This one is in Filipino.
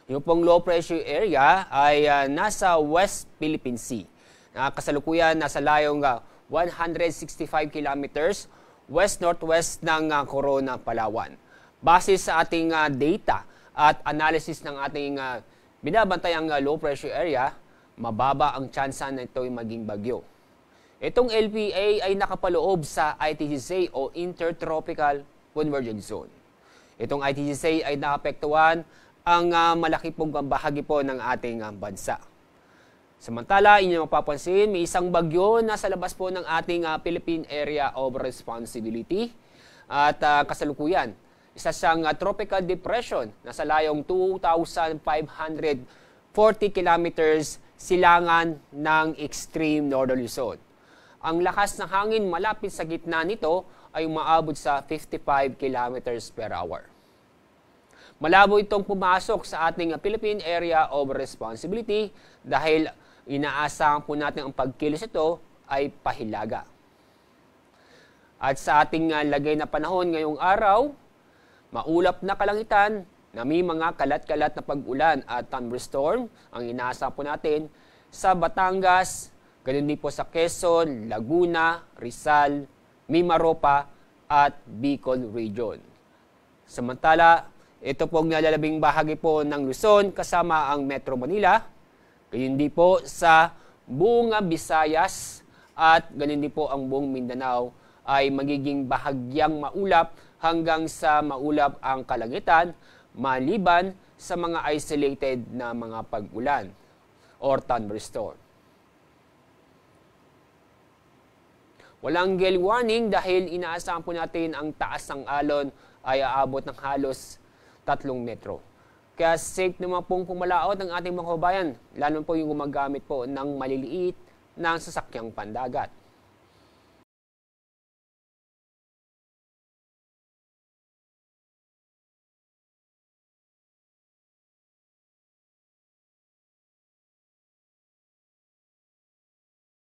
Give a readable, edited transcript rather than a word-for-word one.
Yung pong low pressure area ay nasa West Philippine Sea. Kasalukuyan nasa layong 165 kilometers west-northwest ng Corona, Palawan. Base sa ating data at analysis ng ating binabantayang low pressure area, mababa ang tsansa na ito'y maging bagyo. Itong LPA ay nakapaloob sa ITGC o Intertropical Convergence Zone. Itong ITGC ay naapektuhan ang malaki pong bahagi po ng ating bansa. Samantala, inyo mapapansin, may isang bagyo na sa labas po ng ating Philippine Area of Responsibility at kasalukuyan. Isa siyang tropical depression na sa layong 2,540 kilometers silangan ng extreme northern Luzon. Ang lakas ng hangin malapit sa gitna nito ay umaabot sa 55 kilometers per hour. Malabo itong pumasok sa ating Philippine Area of Responsibility dahil inaasahan po natin ang pagkilos ito ay pahilaga. At sa ating lagay na panahon ngayong araw, maulap na kalangitan na may mga kalat-kalat na pag-ulan at thunderstorm ang inaasahan po natin sa Batangas, ganun din po sa Quezon, Laguna, Rizal, Mimaropa at Bicol Region. Samantala, ito pong nalalabing bahagi po ng Luzon kasama ang Metro Manila, ganun din po sa buong Visayas at ganun din po ang buong Mindanao ay magiging bahagyang maulap hanggang sa maulap ang kalangitan maliban sa mga isolated na mga pag-ulan or thunderstorm. Walang gale warning dahil inaasahan po natin ang taas ng alon ay aabot ng halos 3 metro. Kaya safe naman pong pumalaot ang ating mga kababayan, lalo po yung gumagamit po ng maliliit na sasakyang pandagat.